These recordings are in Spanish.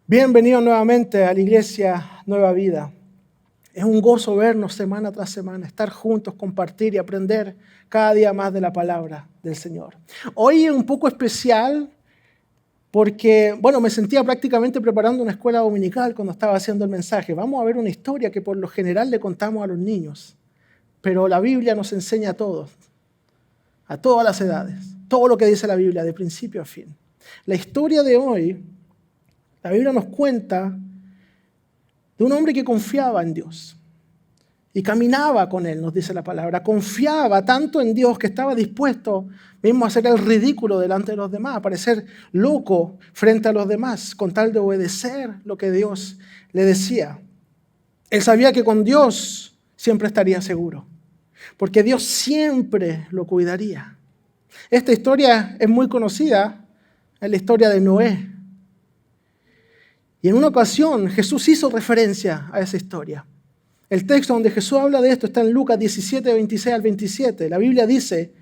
Bienvenidos nuevamente a la Iglesia Nueva Vida. Es un gozo vernos semana tras semana, estar juntos, compartir y aprender cada día más de la palabra del Señor. Hoy es un poco especial porque, me sentía prácticamente preparando una escuela dominical cuando estaba haciendo el mensaje. Vamos a ver una historia que por lo general le contamos a los niños, pero la Biblia nos enseña a todas las edades, todo lo que dice la Biblia de principio a fin. La historia de hoy, la Biblia nos cuenta de un hombre que confiaba en Dios y caminaba con Él, nos dice la palabra. Confiaba tanto en Dios que estaba dispuesto mismo a hacer el ridículo delante de los demás, a parecer loco frente a los demás, con tal de obedecer lo que Dios le decía. Él sabía que con Dios siempre estaría seguro, porque Dios siempre lo cuidaría. Esta historia es muy conocida, es la historia de Noé. Y en una ocasión Jesús hizo referencia a esa historia. El texto donde Jesús habla de esto está en Lucas 17, 26 al 27. La Biblia dice,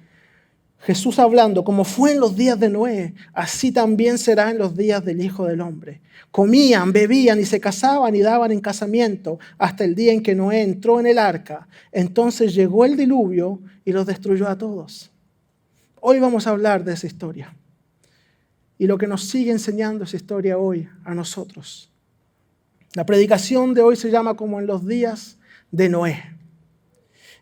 Jesús hablando, como fue en los días de Noé, así también será en los días del Hijo del Hombre. Comían, bebían y se casaban y daban en casamiento hasta el día en que Noé entró en el arca. Entonces llegó el diluvio y los destruyó a todos. Hoy vamos a hablar de esa historia. Y lo que nos sigue enseñando esa historia hoy a nosotros. La predicación de hoy se llama como en los días de Noé.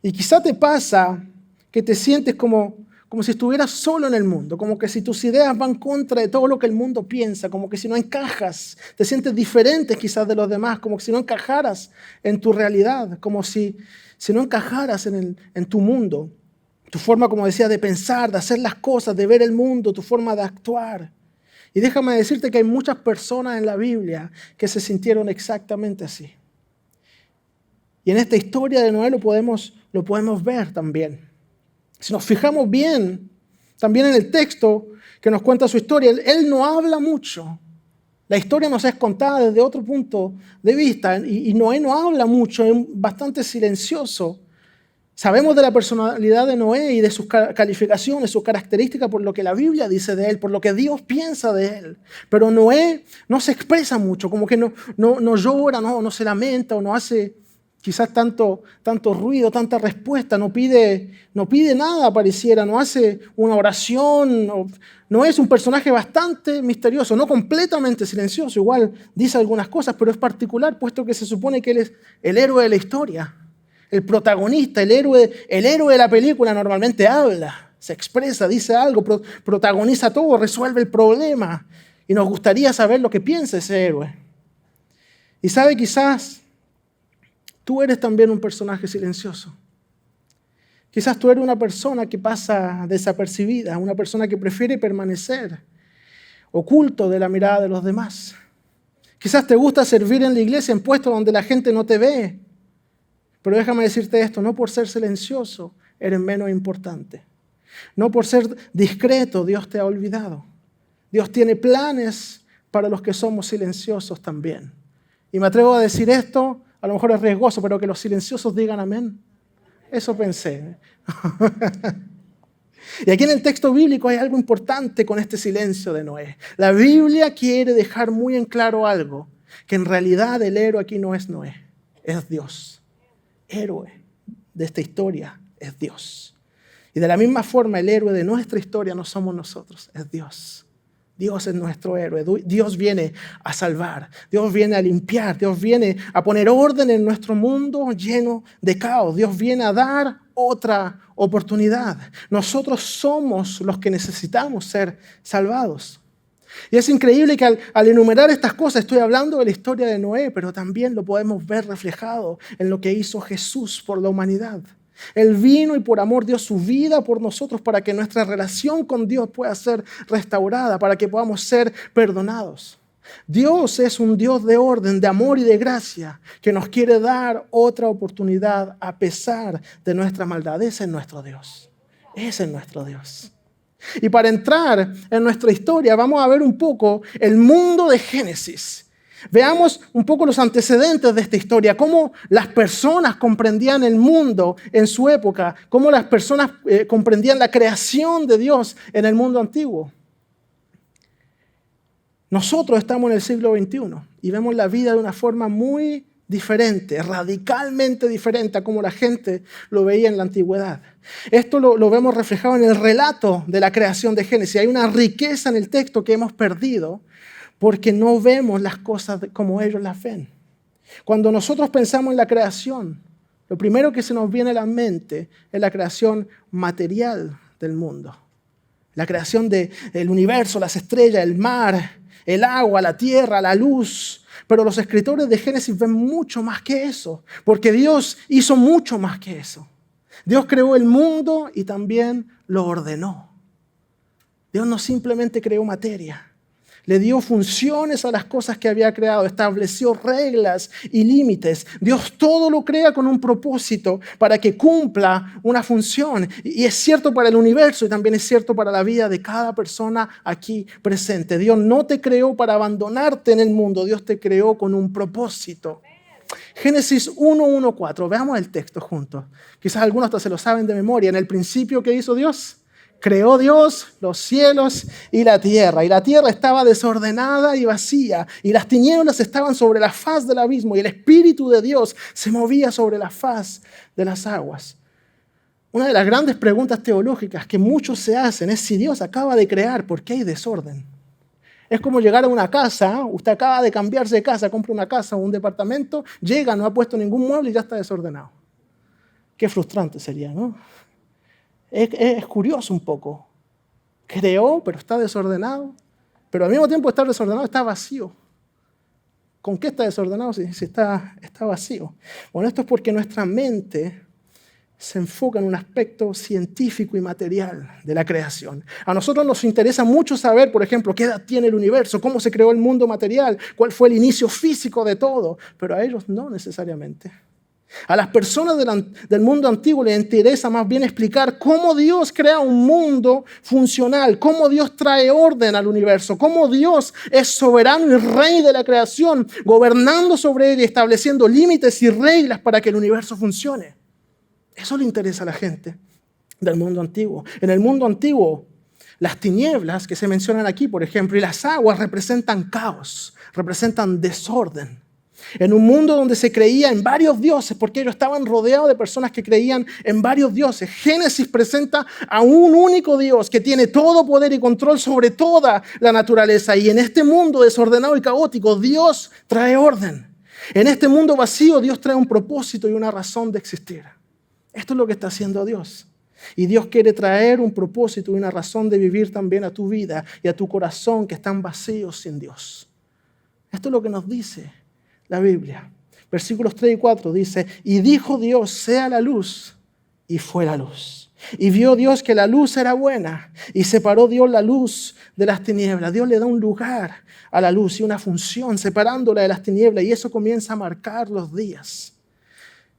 Y quizá te pasa que te sientes como si estuvieras solo en el mundo, como que si tus ideas van contra de todo lo que el mundo piensa, como que si no encajas, te sientes diferente quizás de los demás, como que si no encajaras en tu realidad, como si no encajaras en tu mundo, tu forma, como decía, de pensar, de hacer las cosas, de ver el mundo, tu forma de actuar. Y déjame decirte que hay muchas personas en la Biblia que se sintieron exactamente así. Y en esta historia de Noé lo podemos ver también. Si nos fijamos bien, también en el texto que nos cuenta su historia, él no habla mucho. La historia nos es contada desde otro punto de vista y Noé no habla mucho, es bastante silencioso. Sabemos de la personalidad de Noé y de sus calificaciones, sus características, por lo que la Biblia dice de él, por lo que Dios piensa de él. Pero Noé no se expresa mucho, como que no llora, no se lamenta o no hace quizás tanto ruido, tanta respuesta, no pide nada, pareciera, no hace una oración. No es un personaje bastante misterioso, no completamente silencioso, igual dice algunas cosas, pero es particular, puesto que se supone que él es el héroe de la historia. El protagonista, el héroe de la película normalmente habla, se expresa, dice algo, protagoniza todo, resuelve el problema. Y nos gustaría saber lo que piensa ese héroe. Y sabe, quizás tú eres también un personaje silencioso. Quizás tú eres una persona que pasa desapercibida, una persona que prefiere permanecer oculto de la mirada de los demás. Quizás te gusta servir en la iglesia en puestos donde la gente no te ve. Pero déjame decirte esto, no por ser silencioso eres menos importante. No por ser discreto Dios te ha olvidado. Dios tiene planes para los que somos silenciosos también. Y me atrevo a decir esto, a lo mejor es riesgoso, pero que los silenciosos digan amén. Eso pensé. Y aquí en el texto bíblico hay algo importante con este silencio de Noé. La Biblia quiere dejar muy en claro algo, que en realidad el héroe aquí no es Noé, es Dios. Héroe de esta historia es Dios. Y de la misma forma el héroe de nuestra historia no somos nosotros, es Dios. Dios es nuestro héroe. Dios viene a salvar, Dios viene a limpiar, Dios viene a poner orden en nuestro mundo lleno de caos. Dios viene a dar otra oportunidad. Nosotros somos los que necesitamos ser salvados. Y es increíble que al enumerar estas cosas estoy hablando de la historia de Noé, pero también lo podemos ver reflejado en lo que hizo Jesús por la humanidad. Él vino y por amor dio su vida por nosotros para que nuestra relación con Dios pueda ser restaurada, para que podamos ser perdonados. Dios es un Dios de orden, de amor y de gracia, que nos quiere dar otra oportunidad a pesar de nuestra maldad. Ese es nuestro Dios. Ese es nuestro Dios. Y para entrar en nuestra historia vamos a ver un poco el mundo de Génesis. Veamos un poco los antecedentes de esta historia, cómo las personas comprendían el mundo en su época, cómo las personas comprendían la creación de Dios en el mundo antiguo. Nosotros estamos en el siglo XXI y vemos la vida de una forma muy diferente, radicalmente diferente a como la gente lo veía en la antigüedad. Esto lo vemos reflejado en el relato de la creación de Génesis. Hay una riqueza en el texto que hemos perdido porque no vemos las cosas como ellos las ven. Cuando nosotros pensamos en la creación, lo primero que se nos viene a la mente es la creación material del mundo. La creación del universo, las estrellas, el mar, el agua, la tierra, la luz. Pero los escritores de Génesis ven mucho más que eso, porque Dios hizo mucho más que eso. Dios creó el mundo y también lo ordenó. Dios no simplemente creó materia. Le dio funciones a las cosas que había creado, estableció reglas y límites. Dios todo lo crea con un propósito para que cumpla una función. Y es cierto para el universo y también es cierto para la vida de cada persona aquí presente. Dios no te creó para abandonarte en el mundo, Dios te creó con un propósito. Génesis 1:1-4, veamos el texto juntos. Quizás algunos hasta se lo saben de memoria. En el principio, ¿qué hizo Dios? Creó Dios los cielos y la tierra estaba desordenada y vacía, y las tinieblas estaban sobre la faz del abismo, y el Espíritu de Dios se movía sobre la faz de las aguas. Una de las grandes preguntas teológicas que muchos se hacen es si Dios acaba de crear, ¿por qué hay desorden? Es como llegar a una casa, usted acaba de cambiarse de casa, compra una casa o un departamento, llega, no ha puesto ningún mueble y ya está desordenado. Qué frustrante sería, ¿no? Es curioso un poco. Creó, pero está desordenado. Pero al mismo tiempo estar desordenado está vacío. ¿Con qué está desordenado si está vacío? Bueno, esto es porque nuestra mente se enfoca en un aspecto científico y material de la creación. A nosotros nos interesa mucho saber, por ejemplo, qué edad tiene el universo, cómo se creó el mundo material, cuál fue el inicio físico de todo, pero a ellos no necesariamente. A las personas del mundo antiguo les interesa más bien explicar cómo Dios crea un mundo funcional, cómo Dios trae orden al universo, cómo Dios es soberano y rey de la creación, gobernando sobre él y estableciendo límites y reglas para que el universo funcione. Eso le interesa a la gente del mundo antiguo. En el mundo antiguo, las tinieblas que se mencionan aquí, por ejemplo, y las aguas representan caos, representan desorden. En un mundo donde se creía en varios dioses, porque ellos estaban rodeados de personas que creían en varios dioses. Génesis presenta a un único Dios que tiene todo poder y control sobre toda la naturaleza. Y en este mundo desordenado y caótico, Dios trae orden. En este mundo vacío, Dios trae un propósito y una razón de existir. Esto es lo que está haciendo Dios. Y Dios quiere traer un propósito y una razón de vivir también a tu vida y a tu corazón que están vacíos sin Dios. Esto es lo que nos dice la Biblia. Versículos 3 y 4 dice, y dijo Dios, sea la luz, y fue la luz. Y vio Dios que la luz era buena, y separó Dios la luz de las tinieblas. Dios le da un lugar a la luz y una función, separándola de las tinieblas, y eso comienza a marcar los días.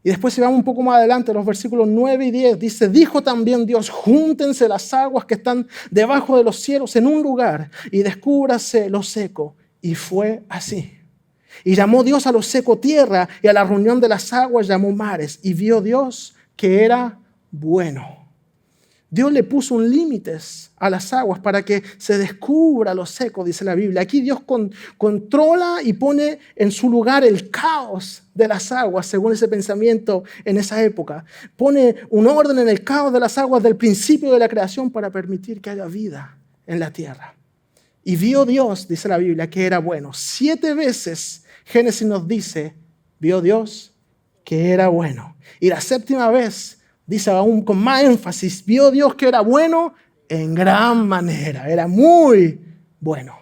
Y después, si vamos un poco más adelante, los versículos 9 y 10, dice, dijo también Dios, júntense las aguas que están debajo de los cielos en un lugar, y descúbrase lo seco. Y fue así. Y llamó Dios a lo seco tierra, y a la reunión de las aguas llamó mares. Y vio Dios que era bueno. Dios le puso un límites a las aguas para que se descubra lo seco, dice la Biblia. Aquí Dios controla y pone en su lugar el caos de las aguas, según ese pensamiento en esa época. Pone un orden en el caos de las aguas del principio de la creación para permitir que haya vida en la tierra. Y vio Dios, dice la Biblia, que era bueno. 7 veces Génesis nos dice, vio Dios que era bueno. Y la 7ª vez dice aún con más énfasis, vio Dios que era bueno en gran manera, era muy bueno.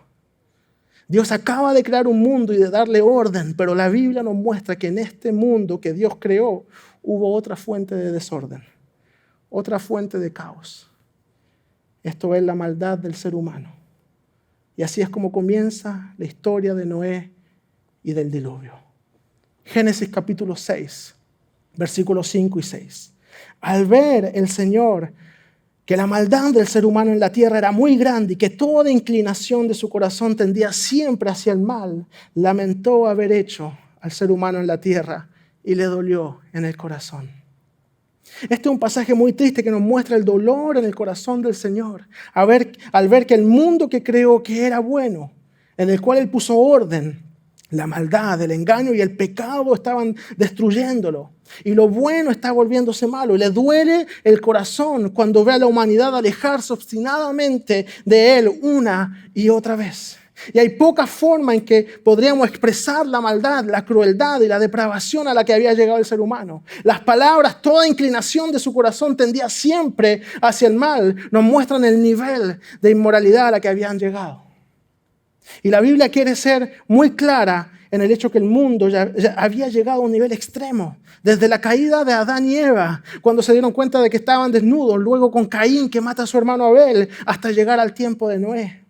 Dios acaba de crear un mundo y de darle orden, pero la Biblia nos muestra que en este mundo que Dios creó hubo otra fuente de desorden, otra fuente de caos. Esto es la maldad del ser humano. Y así es como comienza la historia de Noé y del diluvio. Génesis capítulo 6, versículos 5 y 6. Al ver el Señor que la maldad del ser humano en la tierra era muy grande y que toda inclinación de su corazón tendía siempre hacia el mal, lamentó haber hecho al ser humano en la tierra y le dolió en el corazón. Este es un pasaje muy triste que nos muestra el dolor en el corazón del Señor al ver que el mundo que creó que era bueno, en el cual Él puso orden. La maldad, el engaño y el pecado estaban destruyéndolo. Y lo bueno está volviéndose malo. Y le duele el corazón cuando ve a la humanidad alejarse obstinadamente de Él una y otra vez. Y hay poca forma en que podríamos expresar la maldad, la crueldad y la depravación a la que había llegado el ser humano. Las palabras, toda inclinación de su corazón tendía siempre hacia el mal. Nos muestran el nivel de inmoralidad a la que habían llegado. Y la Biblia quiere ser muy clara en el hecho que el mundo ya había llegado a un nivel extremo. Desde la caída de Adán y Eva, cuando se dieron cuenta de que estaban desnudos, luego con Caín que mata a su hermano Abel, hasta llegar al tiempo de Noé.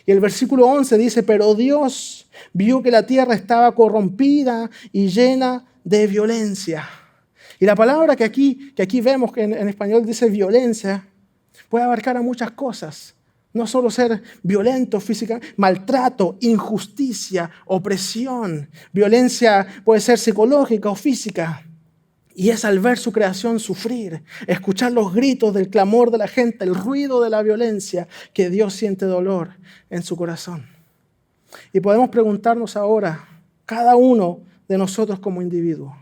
Y el versículo 11 dice, pero Dios vio que la tierra estaba corrompida y llena de violencia. Y la palabra que aquí vemos, que en español dice violencia, puede abarcar a muchas cosas. No solo ser violento físicamente, maltrato, injusticia, opresión. Violencia puede ser psicológica o física. Y es al ver su creación sufrir, escuchar los gritos del clamor de la gente, el ruido de la violencia, que Dios siente dolor en su corazón. Y podemos preguntarnos ahora, cada uno de nosotros como individuo,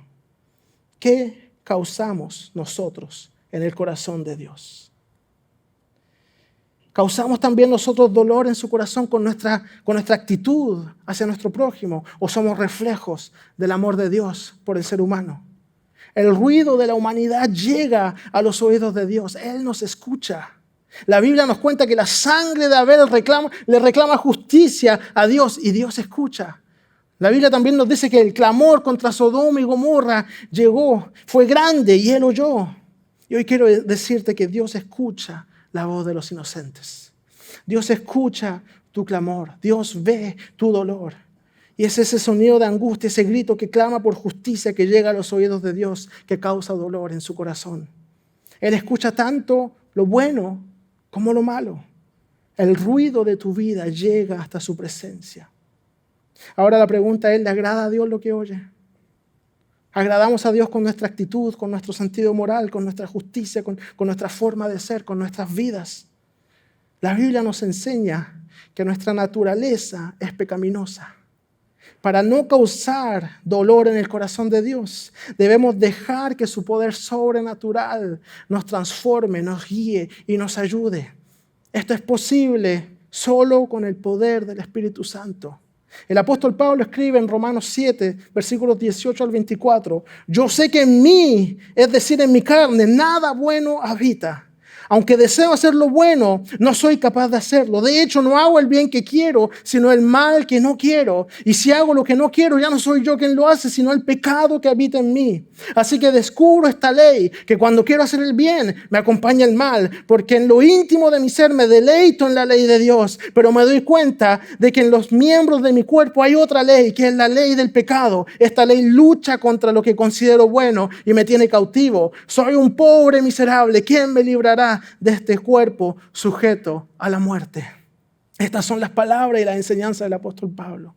¿qué causamos nosotros en el corazón de Dios? ¿Causamos también nosotros dolor en su corazón con nuestra actitud hacia nuestro prójimo? ¿O somos reflejos del amor de Dios por el ser humano? El ruido de la humanidad llega a los oídos de Dios. Él nos escucha. La Biblia nos cuenta que la sangre de Abel le reclama justicia a Dios y Dios escucha. La Biblia también nos dice que el clamor contra Sodoma y Gomorra llegó, fue grande y Él oyó. Y hoy quiero decirte que Dios escucha la voz de los inocentes. Dios escucha tu clamor. Dios ve tu dolor. Y es ese sonido de angustia, ese grito que clama por justicia que llega a los oídos de Dios, que causa dolor en su corazón. Él escucha tanto lo bueno como lo malo. El ruido de tu vida llega hasta su presencia. Ahora la pregunta es, ¿le agrada a Dios lo que oye? Agradamos a Dios con nuestra actitud, con nuestro sentido moral, con nuestra justicia, con nuestra forma de ser, con nuestras vidas. La Biblia nos enseña que nuestra naturaleza es pecaminosa. Para no causar dolor en el corazón de Dios, debemos dejar que su poder sobrenatural nos transforme, nos guíe y nos ayude. Esto es posible solo con el poder del Espíritu Santo. El apóstol Pablo escribe en Romanos 7, versículos 18 al 24, yo sé que en mí, es decir, en mi carne, nada bueno habita. Aunque deseo hacer lo bueno, no soy capaz de hacerlo. De hecho, no hago el bien que quiero, sino el mal que no quiero. Y si hago lo que no quiero, ya no soy yo quien lo hace, sino el pecado que habita en mí. Así que descubro esta ley, que cuando quiero hacer el bien, me acompaña el mal. Porque en lo íntimo de mi ser me deleito en la ley de Dios. Pero me doy cuenta de que en los miembros de mi cuerpo hay otra ley, que es la ley del pecado. Esta ley lucha contra lo que considero bueno y me tiene cautivo. Soy un pobre miserable. ¿Quién me librará de este cuerpo sujeto a la muerte? Estas son las palabras y la enseñanza del apóstol Pablo.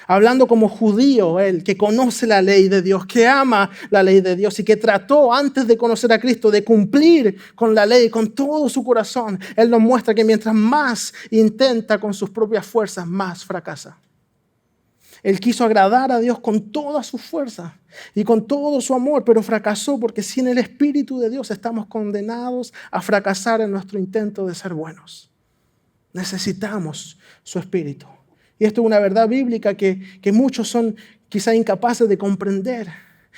Hablando como judío, él que conoce la ley de Dios, que ama la ley de Dios y que trató antes de conocer a Cristo de cumplir con la ley con todo su corazón. Él nos muestra que mientras más intenta con sus propias fuerzas, más fracasa. Él quiso agradar a Dios con toda su fuerza y con todo su amor, pero fracasó porque sin el Espíritu de Dios estamos condenados a fracasar en nuestro intento de ser buenos. Necesitamos su Espíritu. Y esto es una verdad bíblica que muchos son quizá incapaces de comprender.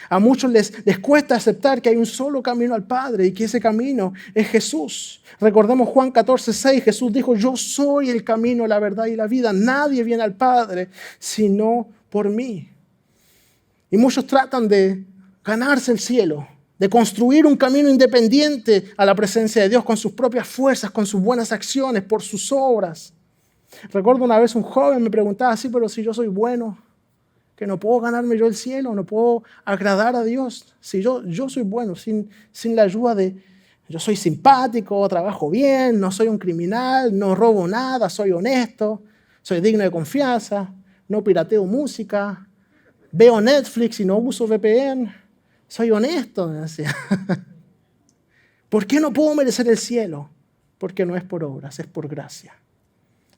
A muchos les cuesta aceptar que hay un solo camino al Padre y que ese camino es Jesús. Recordemos Juan 14:6, Jesús dijo, yo soy el camino, la verdad y la vida. Nadie viene al Padre sino por mí. Y muchos tratan de ganarse el cielo, de construir un camino independiente a la presencia de Dios con sus propias fuerzas, con sus buenas acciones, por sus obras. Recuerdo una vez un joven me preguntaba así, pero si yo soy bueno, que no puedo ganarme yo el cielo, no puedo agradar a Dios. Si yo soy bueno, sin la ayuda de... Yo soy simpático, trabajo bien, no soy un criminal, no robo nada, soy honesto, soy digno de confianza, no pirateo música, veo Netflix y no uso VPN, soy honesto, me decía. ¿Por qué no puedo merecer el cielo? Porque no es por obras, es por gracia.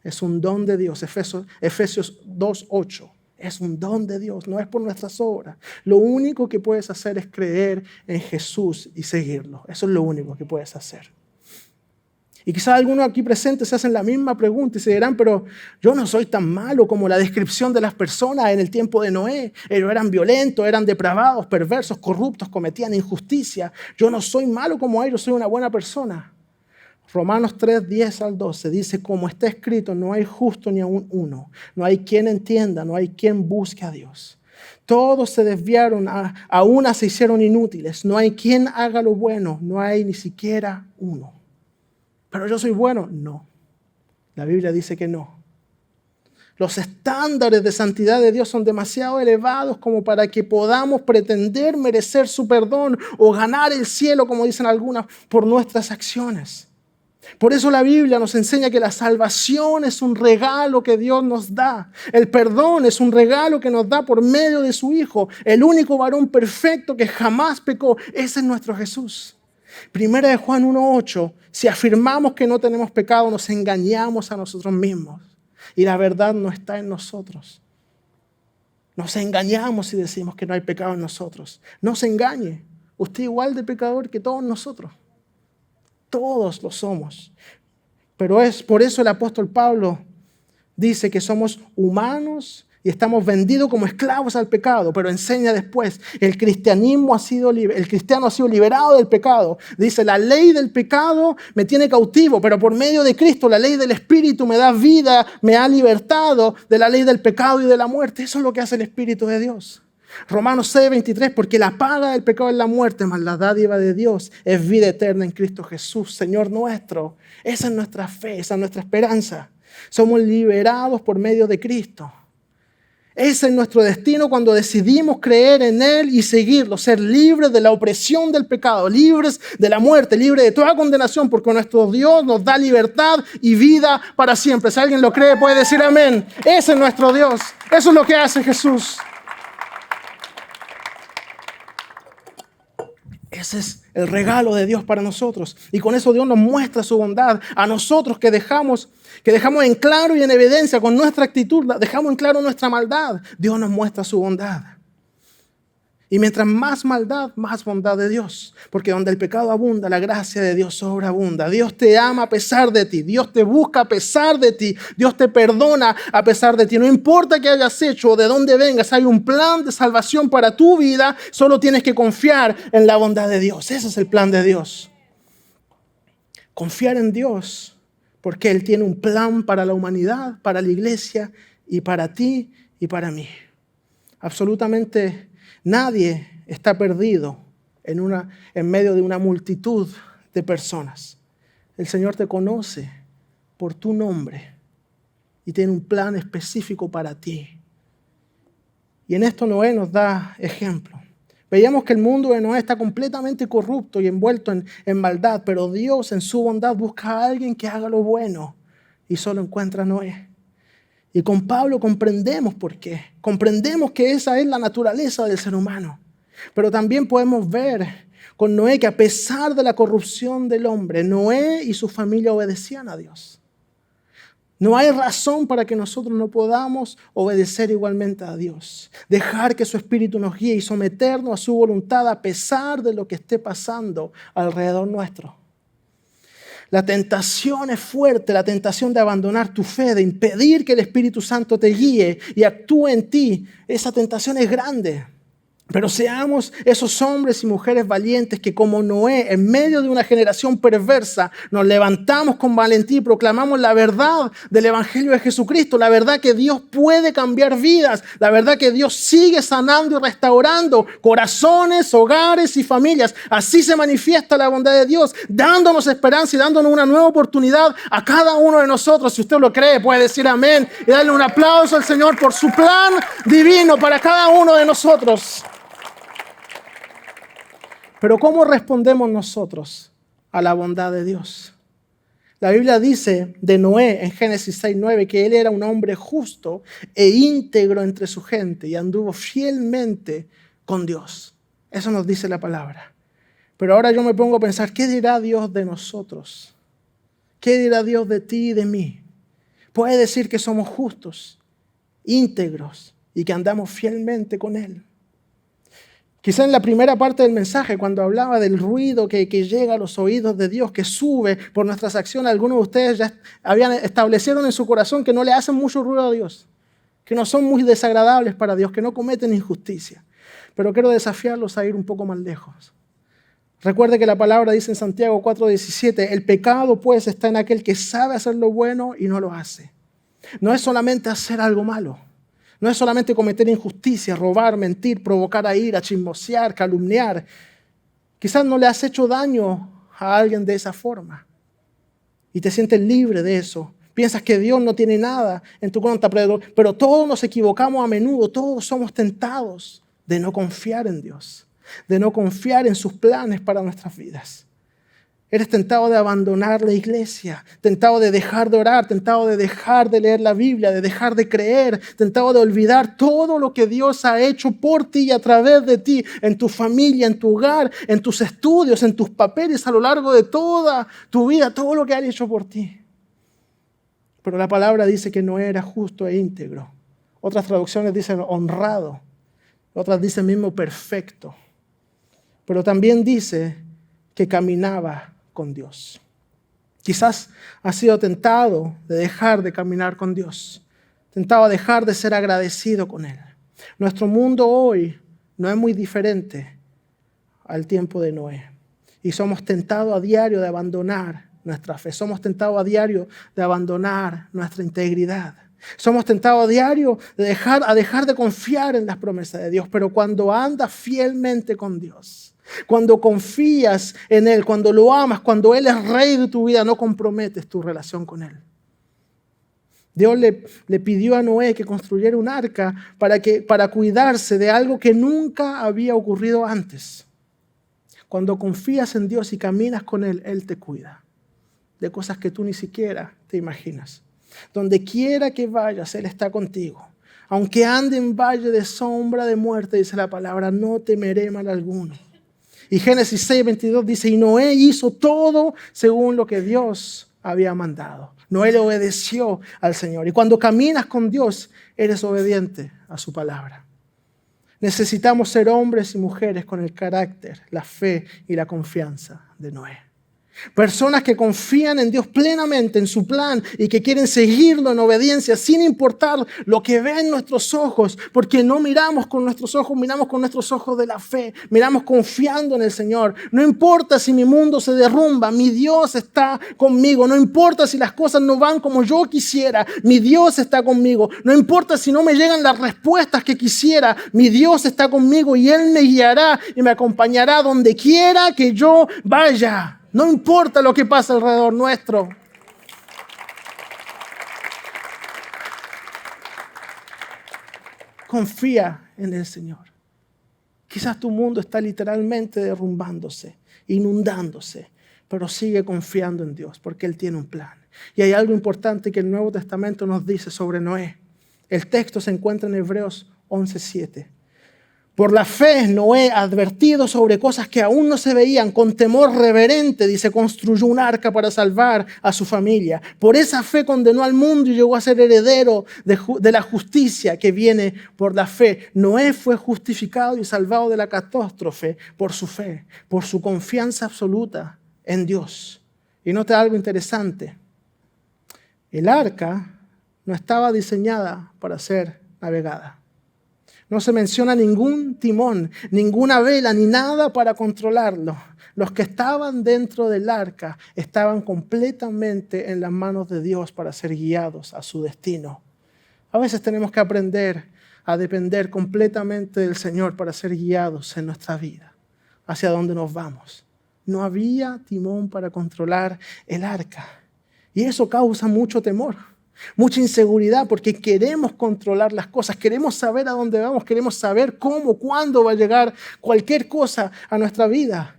Es un don de Dios. Efesios 2:8. Es un don de Dios, no es por nuestras obras. Lo único que puedes hacer es creer en Jesús y seguirlo. Eso es lo único que puedes hacer. Y quizás algunos aquí presentes se hacen la misma pregunta y se dirán, pero yo no soy tan malo como la descripción de las personas en el tiempo de Noé. Ellos eran violentos, eran depravados, perversos, corruptos, cometían injusticia. Yo no soy malo como ellos, soy una buena persona. Romanos 3:10-12 dice, como está escrito, no hay justo ni aun uno. No hay quien entienda, no hay quien busque a Dios. Todos se desviaron, a una se hicieron inútiles. No hay quien haga lo bueno, no hay ni siquiera uno. ¿Pero yo soy bueno? No. La Biblia dice que no. Los estándares de santidad de Dios son demasiado elevados como para que podamos pretender merecer su perdón o ganar el cielo, como dicen algunas, por nuestras acciones. Por eso la Biblia nos enseña que la salvación es un regalo que Dios nos da. El perdón es un regalo que nos da por medio de su Hijo, el único varón perfecto que jamás pecó. Ese es nuestro Jesús. Primera de Juan 1:8, si afirmamos que no tenemos pecado, nos engañamos a nosotros mismos y la verdad no está en nosotros. Nos engañamos si decimos que no hay pecado en nosotros. No se engañe, usted es igual de pecador que todos nosotros. Todos lo somos. Pero es por eso el apóstol Pablo dice que somos humanos y estamos vendidos como esclavos al pecado, pero enseña después, el cristiano ha sido liberado del pecado. Dice, la ley del pecado me tiene cautivo, pero por medio de Cristo, la ley del Espíritu me da vida, me ha libertado de la ley del pecado y de la muerte. Eso es lo que hace el Espíritu de Dios. Romanos 6:23, porque la paga del pecado es la muerte, mas la dádiva de Dios es vida eterna en Cristo Jesús, Señor nuestro. Esa es nuestra fe, esa es nuestra esperanza. Somos liberados por medio de Cristo. Ese es nuestro destino cuando decidimos creer en Él y seguirlo, ser libres de la opresión del pecado, libres de la muerte, libres de toda condenación, porque nuestro Dios nos da libertad y vida para siempre. Si alguien lo cree, puede decir amén. Ese es nuestro Dios. Eso es lo que hace Jesús. Ese es el regalo de Dios para nosotros. Y con eso Dios nos muestra su bondad. A nosotros que dejamos en claro y en evidencia con nuestra actitud, dejamos en claro nuestra maldad, Dios nos muestra su bondad. Y mientras más maldad, más bondad de Dios. Porque donde el pecado abunda, la gracia de Dios sobreabunda. Dios te ama a pesar de ti. Dios te busca a pesar de ti. Dios te perdona a pesar de ti. No importa qué hayas hecho o de dónde vengas, hay un plan de salvación para tu vida. Solo tienes que confiar en la bondad de Dios. Ese es el plan de Dios. Confiar en Dios porque Él tiene un plan para la humanidad, para la iglesia y para ti y para mí. Absolutamente nadie está perdido en medio de una multitud de personas. El Señor te conoce por tu nombre y tiene un plan específico para ti. Y en esto Noé nos da ejemplo. Veíamos que el mundo de Noé está completamente corrupto y envuelto en maldad, pero Dios en su bondad busca a alguien que haga lo bueno y solo encuentra a Noé. Y con Pablo comprendemos por qué. Comprendemos que esa es la naturaleza del ser humano. Pero también podemos ver con Noé que a pesar de la corrupción del hombre, Noé y su familia obedecían a Dios. No hay razón para que nosotros no podamos obedecer igualmente a Dios. Dejar que su Espíritu nos guíe y someternos a su voluntad a pesar de lo que esté pasando alrededor nuestro. La tentación es fuerte, la tentación de abandonar tu fe, de impedir que el Espíritu Santo te guíe y actúe en ti. Esa tentación es grande. Pero seamos esos hombres y mujeres valientes que como Noé, en medio de una generación perversa, nos levantamos con valentía y proclamamos la verdad del Evangelio de Jesucristo, la verdad que Dios puede cambiar vidas, la verdad que Dios sigue sanando y restaurando corazones, hogares y familias. Así se manifiesta la bondad de Dios, dándonos esperanza y dándonos una nueva oportunidad a cada uno de nosotros. Si usted lo cree, puede decir amén y darle un aplauso al Señor por su plan divino para cada uno de nosotros. Pero ¿cómo respondemos nosotros a la bondad de Dios? La Biblia dice de Noé en Génesis 6:9 que él era un hombre justo e íntegro entre su gente y anduvo fielmente con Dios. Eso nos dice la palabra. Pero ahora yo me pongo a pensar, ¿qué dirá Dios de nosotros? ¿Qué dirá Dios de ti y de mí? Puede decir que somos justos, íntegros y que andamos fielmente con Él. Quizá en la primera parte del mensaje, cuando hablaba del ruido que llega a los oídos de Dios, que sube por nuestras acciones, algunos de ustedes ya establecieron en su corazón que no le hacen mucho ruido a Dios, que no son muy desagradables para Dios, que no cometen injusticia. Pero quiero desafiarlos a ir un poco más lejos. Recuerde que la palabra dice en Santiago 4:17, el pecado pues está en aquel que sabe hacer lo bueno y no lo hace. No es solamente hacer algo malo. No es solamente cometer injusticia, robar, mentir, provocar a ira, chismosear, calumniar. Quizás no le has hecho daño a alguien de esa forma y te sientes libre de eso. Piensas que Dios no tiene nada en tu contra, pero todos nos equivocamos a menudo, todos somos tentados de no confiar en Dios, de no confiar en sus planes para nuestras vidas. Eres tentado de abandonar la iglesia, tentado de dejar de orar, tentado de dejar de leer la Biblia, de dejar de creer, tentado de olvidar todo lo que Dios ha hecho por ti y a través de ti, en tu familia, en tu hogar, en tus estudios, en tus papeles a lo largo de toda tu vida, todo lo que ha hecho por ti. Pero la palabra dice que no era justo e íntegro. Otras traducciones dicen honrado, otras dicen mismo perfecto. Pero también dice que caminaba con Dios. Quizás has sido tentado de dejar de caminar con Dios, tentado a dejar de ser agradecido con Él. Nuestro mundo hoy no es muy diferente al tiempo de Noé. Y somos tentados a diario de abandonar nuestra fe. Somos tentados a diario de abandonar nuestra integridad. Somos tentados a diario de dejar de confiar en las promesas de Dios. Pero cuando andas fielmente con Dios, cuando confías en Él, cuando lo amas, cuando Él es rey de tu vida, no comprometes tu relación con Él. Dios le pidió a Noé que construyera un arca para cuidarse de algo que nunca había ocurrido antes. Cuando confías en Dios y caminas con Él, Él te cuida de cosas que tú ni siquiera te imaginas. Donde quiera que vayas, Él está contigo. Aunque ande en valle de sombra de muerte, dice la palabra, no temeré mal alguno. Y Génesis 6:22 dice, y Noé hizo todo según lo que Dios había mandado. Noé le obedeció al Señor. Y cuando caminas con Dios, eres obediente a su palabra. Necesitamos ser hombres y mujeres con el carácter, la fe y la confianza de Noé. Personas que confían en Dios plenamente, en su plan y que quieren seguirlo en obediencia sin importar lo que ven nuestros ojos, porque no miramos con nuestros ojos, miramos con nuestros ojos de la fe, miramos confiando en el Señor. No importa si mi mundo se derrumba, mi Dios está conmigo. No importa si las cosas no van como yo quisiera, mi Dios está conmigo. No importa si no me llegan las respuestas que quisiera, mi Dios está conmigo y Él me guiará y me acompañará donde quiera que yo vaya. No importa lo que pasa alrededor nuestro. Confía en el Señor. Quizás tu mundo está literalmente derrumbándose, inundándose, pero sigue confiando en Dios porque Él tiene un plan. Y hay algo importante que el Nuevo Testamento nos dice sobre Noé. El texto se encuentra en Hebreos 11:7. Por la fe, Noé, advertido sobre cosas que aún no se veían, con temor reverente, dice, construyó un arca para salvar a su familia. Por esa fe condenó al mundo y llegó a ser heredero de la justicia que viene por la fe. Noé fue justificado y salvado de la catástrofe por su fe, por su confianza absoluta en Dios. Y nota algo interesante. El arca no estaba diseñada para ser navegada. No se menciona ningún timón, ninguna vela, ni nada para controlarlo. Los que estaban dentro del arca estaban completamente en las manos de Dios para ser guiados a su destino. A veces tenemos que aprender a depender completamente del Señor para ser guiados en nuestra vida, hacia donde nos vamos. No había timón para controlar el arca. Y eso causa mucho temor. Mucha inseguridad porque queremos controlar las cosas, queremos saber a dónde vamos, queremos saber cómo, cuándo va a llegar cualquier cosa a nuestra vida.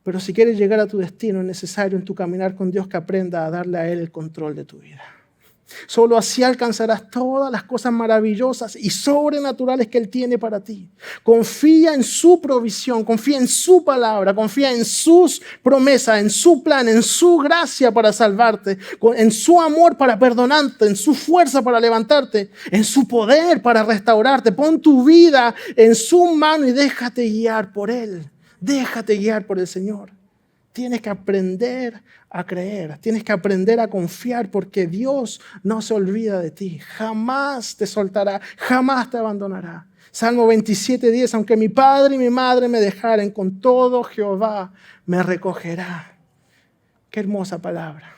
Pero si quieres llegar a tu destino es necesario en tu caminar con Dios que aprenda a darle a Él el control de tu vida. Solo así alcanzarás todas las cosas maravillosas y sobrenaturales que Él tiene para ti. Confía en su provisión, confía en su palabra, confía en sus promesas, en su plan, en su gracia para salvarte, en su amor para perdonarte, en su fuerza para levantarte, en su poder para restaurarte. Pon tu vida en su mano y déjate guiar por Él. Déjate guiar por el Señor. Tienes que aprender a creer, tienes que aprender a confiar porque Dios no se olvida de ti. Jamás te soltará, jamás te abandonará. Salmo 27:10, aunque mi padre y mi madre me dejaren, con todo Jehová me recogerá. Qué hermosa palabra.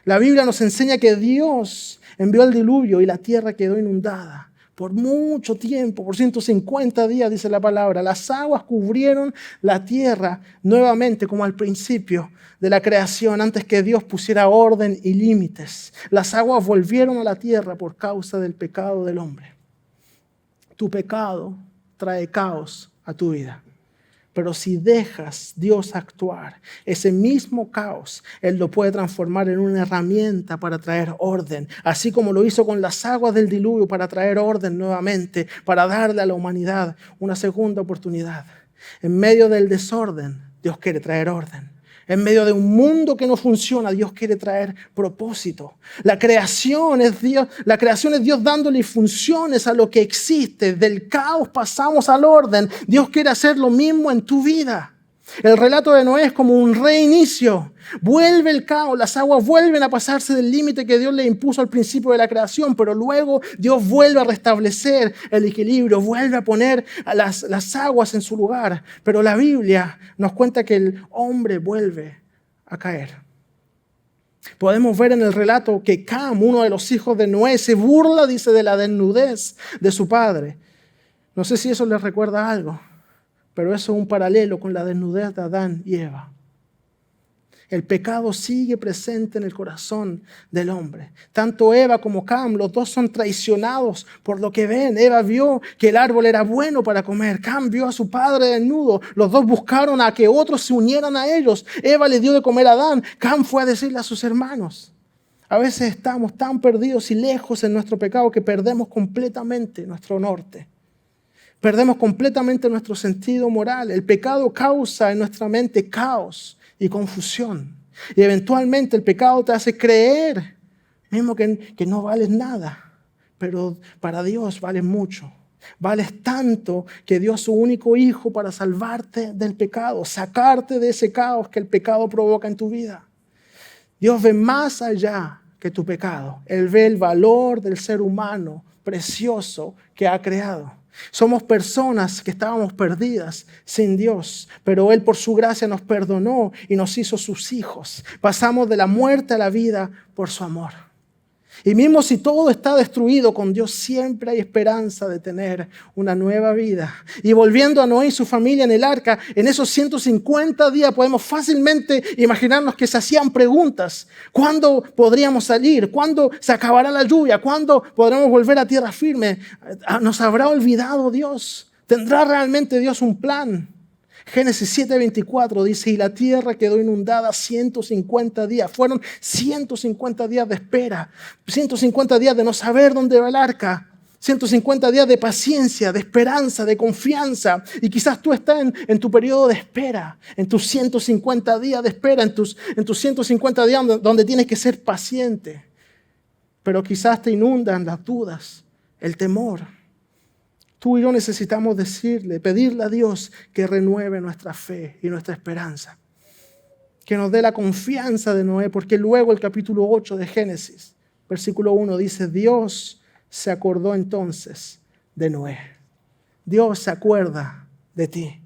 La Biblia nos enseña que Dios envió el diluvio y la tierra quedó inundada. Por mucho tiempo, por 150 días, dice la palabra, las aguas cubrieron la tierra nuevamente como al principio de la creación, antes que Dios pusiera orden y límites. Las aguas volvieron a la tierra por causa del pecado del hombre. Tu pecado trae caos a tu vida. Pero si dejas Dios actuar, ese mismo caos, Él lo puede transformar en una herramienta para traer orden. Así como lo hizo con las aguas del diluvio para traer orden nuevamente, para darle a la humanidad una segunda oportunidad. En medio del desorden, Dios quiere traer orden. En medio de un mundo que no funciona, Dios quiere traer propósito. La creación es Dios dándole funciones a lo que existe. Del caos pasamos al orden. Dios quiere hacer lo mismo en tu vida. El relato de Noé es como un reinicio. Vuelve el caos, las aguas vuelven a pasarse del límite que Dios le impuso al principio de la creación, pero luego Dios vuelve a restablecer el equilibrio, vuelve a poner las aguas en su lugar. Pero la Biblia nos cuenta que el hombre vuelve a caer. Podemos ver en el relato que Cam, uno de los hijos de Noé, se burla, dice, de la desnudez de su padre. No sé si eso les recuerda algo, pero eso es un paralelo con la desnudez de Adán y Eva. El pecado sigue presente en el corazón del hombre. Tanto Eva como Cam, los dos son traicionados por lo que ven. Eva vio que el árbol era bueno para comer. Cam vio a su padre desnudo. Los dos buscaron a que otros se unieran a ellos. Eva le dio de comer a Adán. Cam fue a decirle a sus hermanos. A veces estamos tan perdidos y lejos en nuestro pecado que perdemos completamente nuestro norte. Perdemos completamente nuestro sentido moral. El pecado causa en nuestra mente caos y confusión. Y eventualmente el pecado te hace creer mismo que no vales nada. Pero para Dios vales mucho. Vales tanto que dio a su único hijo para salvarte del pecado, sacarte de ese caos que el pecado provoca en tu vida. Dios ve más allá que tu pecado. Él ve el valor del ser humano precioso que ha creado. Somos personas que estábamos perdidas sin Dios, pero Él por su gracia nos perdonó y nos hizo sus hijos. Pasamos de la muerte a la vida por su amor. Y mismo si todo está destruido, con Dios siempre hay esperanza de tener una nueva vida. Y volviendo a Noé y su familia en el arca, en esos 150 días podemos fácilmente imaginarnos que se hacían preguntas. ¿Cuándo podríamos salir? ¿Cuándo se acabará la lluvia? ¿Cuándo podremos volver a tierra firme? ¿Nos habrá olvidado Dios? ¿Tendrá realmente Dios un plan? Génesis 7:24 dice, y la tierra quedó inundada 150 días. Fueron 150 días de espera, 150 días de no saber dónde va el arca, 150 días de paciencia, de esperanza, de confianza. Y quizás tú estás en tu periodo de espera, en tus 150 días de espera, en tus 150 días donde tienes que ser paciente. Pero quizás te inundan las dudas, el temor. Tú y yo necesitamos pedirle a Dios que renueve nuestra fe y nuestra esperanza. Que nos dé la confianza de Noé, porque luego el capítulo 8 de Génesis, versículo 1 dice, Dios se acordó entonces de Noé. Dios se acuerda de ti.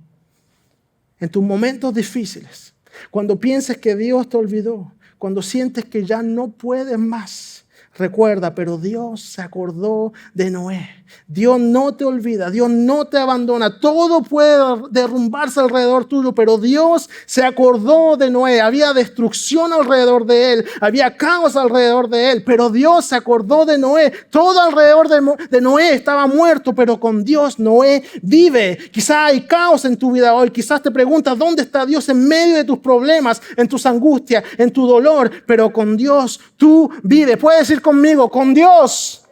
En tus momentos difíciles, cuando pienses que Dios te olvidó, cuando sientes que ya no puedes más, recuerda, pero Dios se acordó de Noé. Dios no te olvida, Dios no te abandona. Todo puede derrumbarse alrededor tuyo, pero Dios se acordó de Noé. Había destrucción alrededor de él, había caos alrededor de él, pero Dios se acordó de Noé. Todo alrededor de Noé estaba muerto, pero con Dios Noé vive. Quizás hay caos en tu vida hoy, quizás te preguntas dónde está Dios en medio de tus problemas, en tus angustias, en tu dolor, pero con Dios tú vives. Puedes decir conmigo, con Dios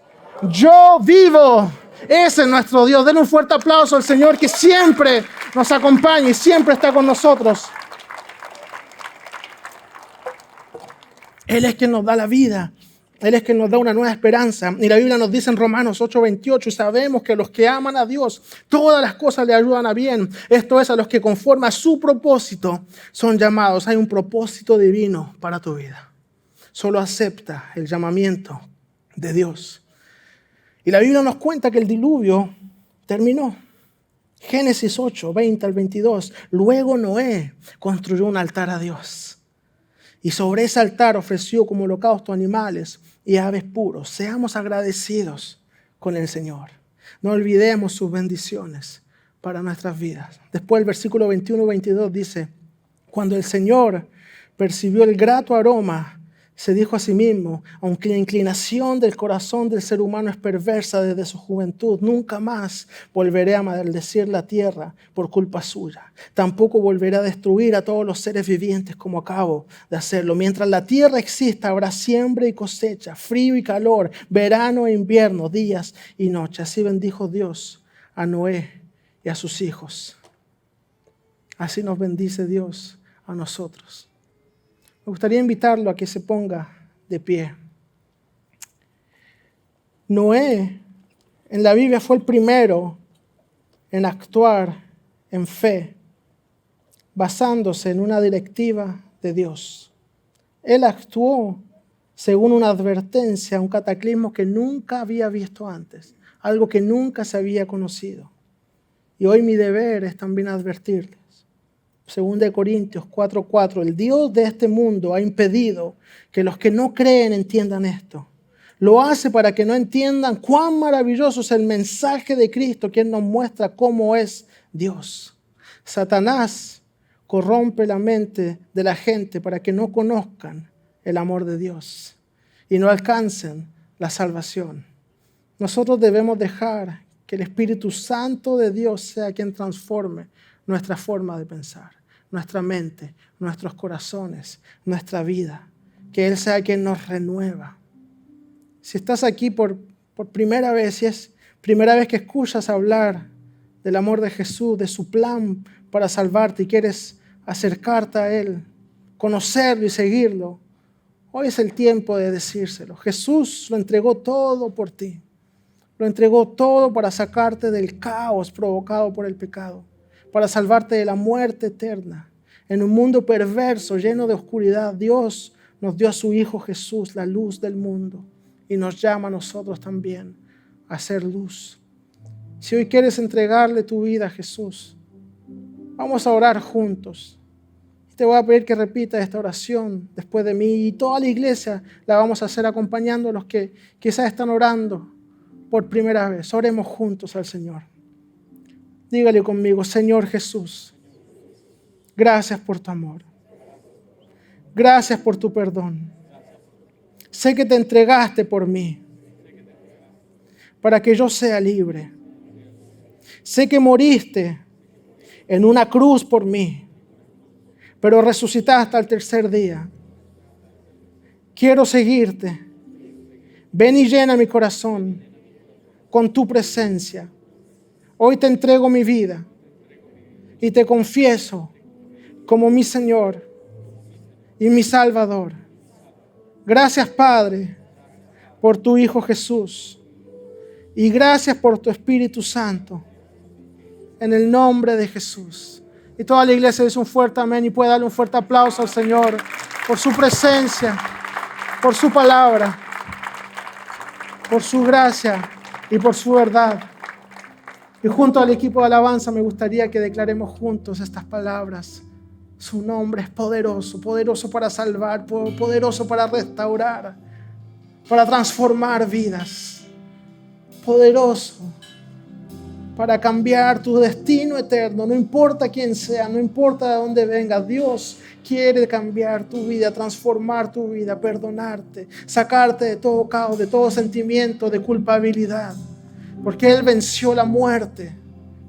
yo vivo. Ese es nuestro Dios. Denle un fuerte aplauso al Señor que siempre nos acompaña y siempre está con nosotros. Él es quien nos da la vida. Él es quien nos da una nueva esperanza. Y la Biblia nos dice en Romanos 8:28, y sabemos que a los que aman a Dios, todas las cosas le ayudan a bien. Esto es, a los que conforme a su propósito son llamados. Hay un propósito divino para tu vida. Solo acepta el llamamiento de Dios. Y la Biblia nos cuenta que el diluvio terminó. Génesis 8:20-22. Luego Noé construyó un altar a Dios. Y sobre ese altar ofreció como holocausto animales y aves puros. Seamos agradecidos con el Señor. No olvidemos sus bendiciones para nuestras vidas. Después el versículo 21-22 dice, cuando el Señor percibió el grato aroma, se dijo a sí mismo, aunque la inclinación del corazón del ser humano es perversa desde su juventud, nunca más volveré a maldecir la tierra por culpa suya. Tampoco volveré a destruir a todos los seres vivientes como acabo de hacerlo. Mientras la tierra exista, habrá siembra y cosecha, frío y calor, verano e invierno, días y noches. Así bendijo Dios a Noé y a sus hijos. Así nos bendice Dios a nosotros. Me gustaría invitarlo a que se ponga de pie. Noé en la Biblia fue el primero en actuar en fe, basándose en una directiva de Dios. Él actuó según una advertencia, un cataclismo que nunca había visto antes, algo que nunca se había conocido. Y hoy mi deber es también advertirles. 2 Corintios 4:4, el Dios de este mundo ha impedido que los que no creen entiendan esto. Lo hace para que no entiendan cuán maravilloso es el mensaje de Cristo, quien nos muestra cómo es Dios. Satanás corrompe la mente de la gente para que no conozcan el amor de Dios y no alcancen la salvación. Nosotros debemos dejar que el Espíritu Santo de Dios sea quien transforme nuestra forma de pensar, nuestra mente, nuestros corazones, nuestra vida. Que Él sea quien nos renueva. Si estás aquí por primera vez, si es primera vez que escuchas hablar del amor de Jesús, de su plan para salvarte y quieres acercarte a Él, conocerlo y seguirlo, hoy es el tiempo de decírselo. Jesús lo entregó todo por ti. Lo entregó todo para sacarte del caos provocado por el pecado, para salvarte de la muerte eterna. En un mundo perverso, lleno de oscuridad, Dios nos dio a su Hijo Jesús, la luz del mundo, y nos llama a nosotros también a ser luz. Si hoy quieres entregarle tu vida a Jesús, vamos a orar juntos. Te voy a pedir que repitas esta oración después de mí, y toda la iglesia la vamos a hacer acompañando a los que quizás están orando por primera vez. Oremos juntos al Señor. Dígale conmigo, Señor Jesús, gracias por tu amor. Gracias por tu perdón. Sé que te entregaste por mí para que yo sea libre. Sé que moriste en una cruz por mí, pero resucitaste al tercer día. Quiero seguirte. Ven y llena mi corazón con tu presencia. Hoy te entrego mi vida y te confieso como mi Señor y mi Salvador. Gracias, Padre, por tu Hijo Jesús, y gracias por tu Espíritu Santo, en el nombre de Jesús. Y toda la iglesia dice un fuerte amén, y puede darle un fuerte aplauso al Señor por su presencia, por su palabra, por su gracia y por su verdad. Y junto al equipo de alabanza me gustaría que declaremos juntos estas palabras. Su nombre es poderoso, poderoso para salvar, poderoso para restaurar, para transformar vidas, poderoso para cambiar tu destino eterno. No importa quién sea, no importa de dónde venga, Dios quiere cambiar tu vida, transformar tu vida, perdonarte, sacarte de todo caos, de todo sentimiento de culpabilidad, porque Él venció la muerte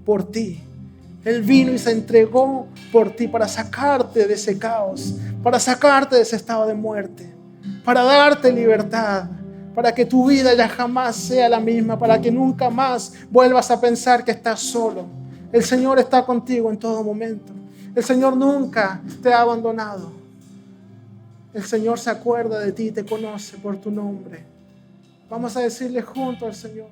por ti. Él vino y se entregó por ti para sacarte de ese caos, para sacarte de ese estado de muerte, para darte libertad, para que tu vida ya jamás sea la misma, para que nunca más vuelvas a pensar que estás solo. El Señor está contigo en todo momento. El Señor nunca te ha abandonado. El Señor se acuerda de ti y te conoce por tu nombre. Vamos a decirle junto al Señor,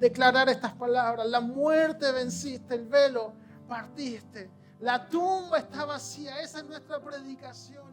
declarar estas palabras: la muerte venciste, el velo partiste, la tumba está vacía. Esa es nuestra predicación.